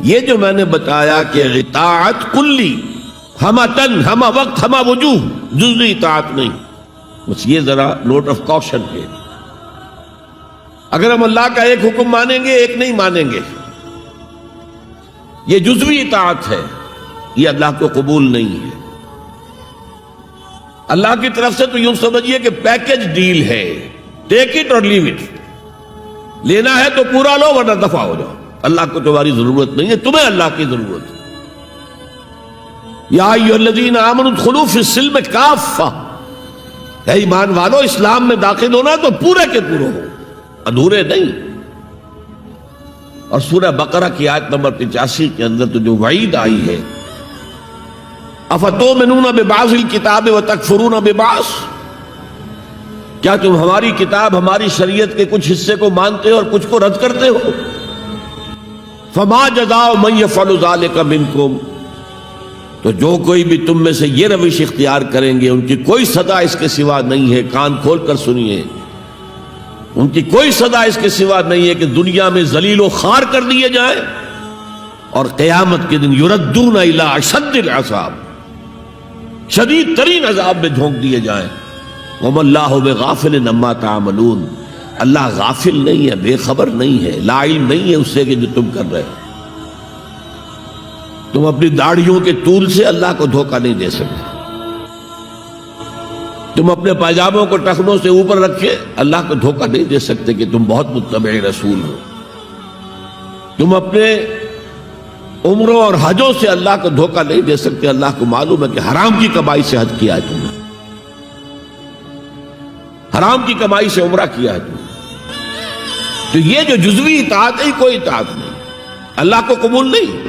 یہ جو میں نے بتایا کہ اطاعت کلی، ہمہ تن، ہمہ وقت، ہمہ وجوہ، جزوی اطاعت نہیں، بس یہ ذرا نوٹ آف کاشن ہے۔ اگر ہم اللہ کا ایک حکم مانیں گے ایک نہیں مانیں گے، یہ جزوی اطاعت ہے، یہ اللہ کو قبول نہیں ہے۔ اللہ کی طرف سے تو یوں سمجھیے کہ پیکج ڈیل ہے، ٹیک اٹ اور لیو اٹ، لینا ہے تو پورا لو ورنہ دفع ہو جاؤ، اللہ کو تمہاری ضرورت نہیں ہے، تمہیں اللہ کی ضرورت ہے۔ یا ایھا الذین آمنوا ادخلوا فی السلم کافہ، اے ایمان والو اسلام میں داخل ہونا تو پورے کے پورے ہو، ادھورے نہیں۔ اور سورہ بقرہ کی آیت نمبر 85 کے اندر تو جو وعید آئی ہے، افتؤمنون ببعض الکتاب وتکفرون ببعض، کیا تم ہماری کتاب، ہماری شریعت کے کچھ حصے کو مانتے ہو اور کچھ کو رد کرتے ہو؟ فما جزاء من یفعل ذلک منکم، تو جو کوئی بھی تم میں سے یہ روش اختیار کریں گے ان کی کوئی سزا اس کے سوا نہیں ہے، کان کھول کر سنیے، ان کی کوئی سزا اس کے سوا نہیں ہے کہ دنیا میں ذلیل و خوار کر دیے جائیں اور قیامت کے دن یردون الی اشد العذاب، شدید ترین عذاب میں جھونک دیے جائیں۔ وما اللہ بغافل عما تعملون، اللہ غافل نہیں ہے، بے خبر نہیں ہے، لا علم نہیں ہے اس سے کہ جو تم کر رہے ہو۔ تم اپنی داڑھیوں کے طول سے اللہ کو دھوکہ نہیں دے سکتے، تم اپنے پائجاموں کو ٹخنوں سے اوپر رکھے اللہ کو دھوکہ نہیں دے سکتے کہ تم بہت متبع رسول ہو، تم اپنے عمروں اور حجوں سے اللہ کو دھوکہ نہیں دے سکتے، اللہ کو معلوم ہے کہ حرام کی کمائی سے حج کیا ہے تم نے، حرام کی کمائی سے عمرہ کیا ہے تم نے۔ تو یہ جو جزوی اطاعت ہے کوئی اطاعت نہیں، اللہ کو قبول نہیں۔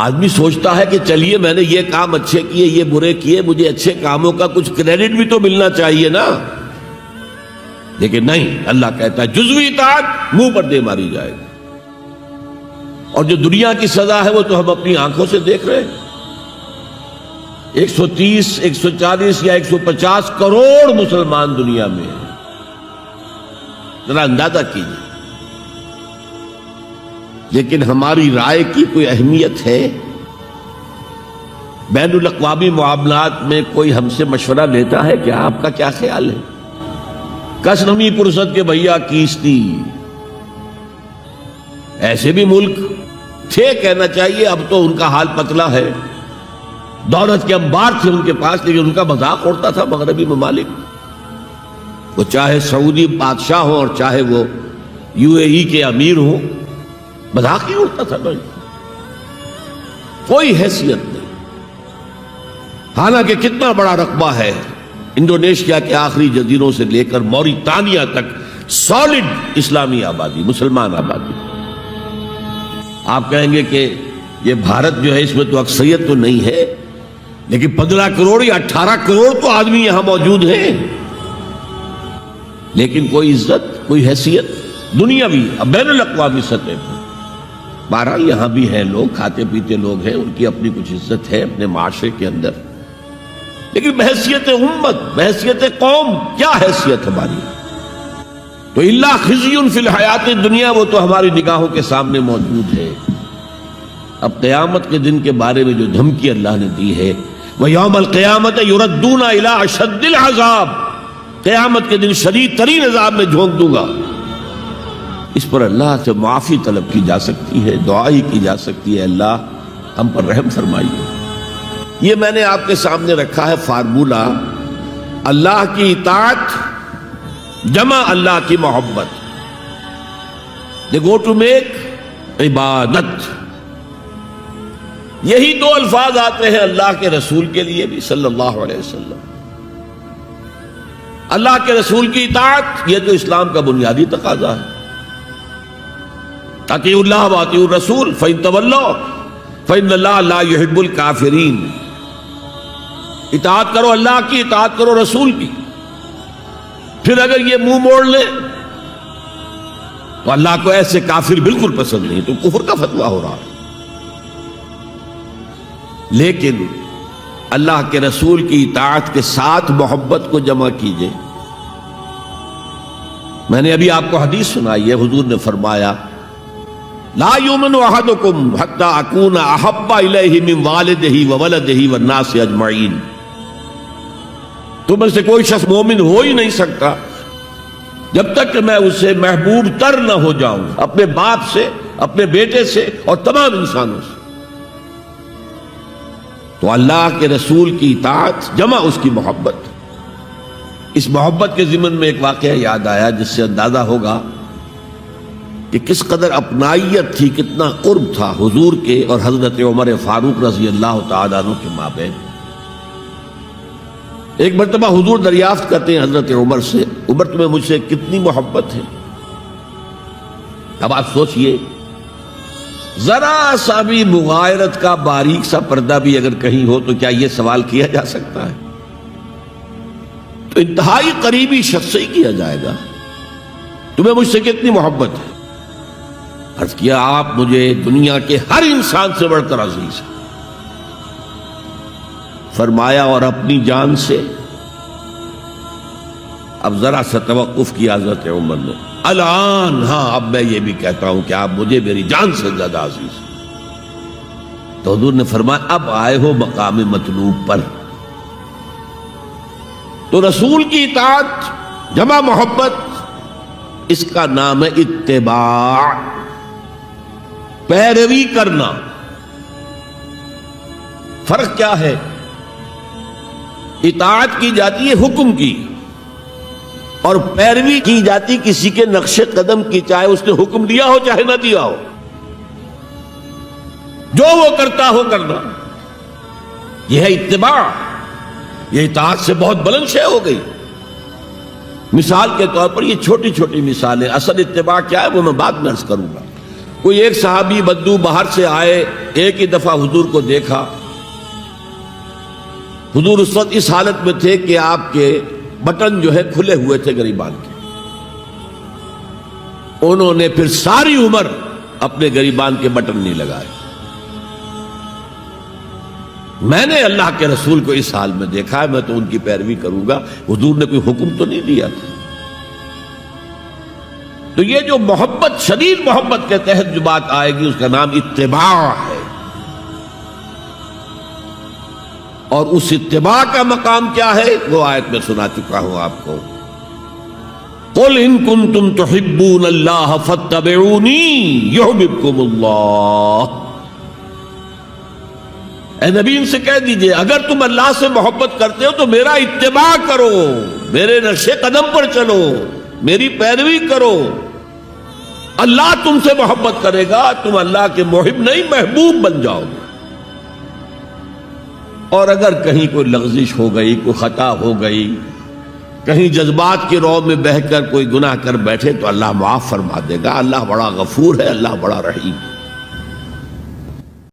آدمی سوچتا ہے کہ چلیے میں نے یہ کام اچھے کیے، یہ برے کیے، مجھے اچھے کاموں کا کچھ کریڈٹ بھی تو ملنا چاہیے نا، لیکن نہیں، اللہ کہتا ہے جزوی اطاعت منہ پر دے ماری جائے گی۔ اور جو دنیا کی سزا ہے وہ تو ہم اپنی آنکھوں سے دیکھ رہے ہیں، 130، 140 یا 150 کروڑ مسلمان دنیا میں ہیں، ذرا اندازہ کیجیے، لیکن ہماری رائے کی کوئی اہمیت ہے؟ بین الاقوامی معاملات میں کوئی ہم سے مشورہ لیتا ہے کہ آپ کا کیا خیال ہے؟ کس نمی پرست کے بھیا کیستی، ایسے بھی ملک تھے کہنا چاہیے، اب تو ان کا حال پتلا ہے، دولت کے انبار تھے ان کے پاس، لیکن ان کا مذاق اڑتا تھا مغربی ممالک، وہ چاہے سعودی بادشاہ ہوں اور چاہے وہ UAE کے امیر ہوں، مذاق ہی اڑتا تھا، کوئی حیثیت نہیں۔ حالانکہ کتنا بڑا رقبہ ہے انڈونیشیا کے آخری جزیروں سے لے کر موریتانیہ تک، سالڈ اسلامی آبادی، مسلمان آبادی۔ آپ کہیں گے کہ یہ بھارت جو ہے اس میں تو اکثریت تو نہیں ہے، لیکن 15 کروڑ یا 18 کروڑ تو آدمی یہاں موجود ہیں، لیکن کوئی عزت، کوئی حیثیت دنیاوی بین الاقوامی سطح پر۔ بہرحال یہاں بھی ہیں لوگ، کھاتے پیتے لوگ ہیں، ان کی اپنی کچھ عزت ہے اپنے معاشرے کے اندر، لیکن بحیثیت امت، بحیثیت قوم کیا حیثیت ہماری؟ تو الا خزی فی الحیات الدنیا، وہ تو ہماری نگاہوں کے سامنے موجود ہے۔ اب قیامت کے دن کے بارے میں جو دھمکی اللہ نے دی ہے، وَيَوْمَ الْقِيَامَةِ يُرَدُّونَ إِلَىٰ أَشَدِّ الْعَذَابِ، قیامت کے دن شدید ترین عذاب میں جھونک دوں گا۔ اس پر اللہ سے معافی طلب کی جا سکتی ہے، دعا ہی کی جا سکتی ہے، اللہ ہم پر رحم فرمائیے۔ یہ میں نے آپ کے سامنے رکھا ہے فارمولہ، اللہ کی اطاعت جمع اللہ کی محبت، they go to make عبادت۔ یہی دو الفاظ آتے ہیں اللہ کے رسول کے لیے بھی صلی اللہ علیہ وسلم۔ اللہ کے رسول کی اطاعت یہ تو اسلام کا بنیادی تقاضا ہے، اطیعوا اللہ واطیعوا الرسول فإن تولوا فإن اللہ لا يحب الکافرین۔ اطاعت کرو اللہ کی، اطاعت کرو رسول کی، پھر اگر یہ منہ موڑ لے تو اللہ کو ایسے کافر بالکل پسند نہیں، تو کفر کا فتویٰ ہو رہا ہے۔ لیکن اللہ کے رسول کی اطاعت کے ساتھ محبت کو جمع کیجئے۔ میں نے ابھی آپ کو حدیث سنائی ہے، حضور نے فرمایا لا یؤمن احدکم حتی اکون احب الیہ من والدہ وولدہ والناس اجمعین، تم میں سے کوئی شخص مومن ہو ہی نہیں سکتا جب تک کہ میں اسے محبوب تر نہ ہو جاؤں، اپنے باپ سے، اپنے بیٹے سے اور تمام انسانوں سے۔ تو اللہ کے رسول کی اطاعت جمع اس کی محبت۔ اس محبت کے ضمن میں ایک واقعہ یاد آیا جس سے اندازہ ہوگا کہ کس قدر اپنائیت تھی، کتنا قرب تھا حضور کے اور حضرت عمر فاروق رضی اللہ تعالیٰ عنہ کے مابین۔ ایک مرتبہ حضور دریافت کرتے ہیں حضرت عمر سے، عمر تمہیں مجھ سے کتنی محبت ہے؟ اب آپ سوچئے، ذرا سا بھی مغایرت کا باریک سا پردہ بھی اگر کہیں ہو تو کیا یہ سوال کیا جا سکتا ہے؟ تو انتہائی قریبی شخص سے ہی کیا جائے گا، تمہیں مجھ سے کتنی محبت ہے؟ عرض کیا آپ مجھے دنیا کے ہر انسان سے بڑھ کر عزیز ہیں۔ فرمایا اور اپنی جان سے؟ اب ذرا سا توقف کیا حضرت عمر نے، الان ہاں اب میں یہ بھی کہتا ہوں کہ آپ مجھے میری جان سے زیادہ عزیز ہیں۔ تو حضور نے فرمایا اب آئے ہو مقام مطلوب پر۔ تو رسول کی اطاعت جمع محبت، اس کا نام ہے اتباع، پیروی کرنا۔ فرق کیا ہے؟ اطاعت کی جاتی ہے حکم کی، اور پیروی کی جاتی کسی کے نقش قدم کی، چاہے اس نے حکم دیا ہو چاہے نہ دیا ہو، جو وہ کرتا ہو کرنا۔ یہ ہے اتباع۔ یہ اطاعت سے بہت بلند شے ہو گئی۔ مثال کے طور پر یہ چھوٹی چھوٹی مثالیں، اصل اتباع کیا ہے وہ میں بعد میں عرض کروں گا۔ کوئی ایک صحابی بدو باہر سے آئے، ایک ہی دفعہ حضور کو دیکھا، حضور اس وقت اس حالت میں تھے کہ آپ کے بٹن جو ہے کھلے ہوئے تھے گریبان کے۔ انہوں نے پھر ساری عمر اپنے گریبان کے بٹن نہیں لگائے۔ میں نے اللہ کے رسول کو اس حال میں دیکھا ہے، میں تو ان کی پیروی کروں گا، حضور نے کوئی حکم تو نہیں دیا تھا۔ تو یہ جو محبت، شدید محبت کے تحت جو بات آئے گی اس کا نام اتباع ہے۔ اور اس اتباع کا مقام کیا ہے وہ آیت میں سنا چکا ہوں آپ کو۔ قُلْ إِن كُنتُمْ تُحِبُّونَ اللَّهَ فَاتَّبِعُونِي يُحْبِبْكُمُ اللَّهُ۔ اے نبی ان سے کہہ دیجئے اگر تم اللہ سے محبت کرتے ہو تو میرا اتباع کرو، میرے نقش قدم پر چلو، میری پیروی کرو۔ اللہ تم سے محبت کرے گا، تم اللہ کے محب نہیں محبوب بن جاؤ گے۔ اور اگر کہیں کوئی لغزش ہو گئی، کوئی خطا ہو گئی، کہیں جذبات کی رو میں بہہ کر کوئی گناہ کر بیٹھے تو اللہ معاف فرما دے گا۔ اللہ بڑا غفور ہے، اللہ بڑا رحیم ہے۔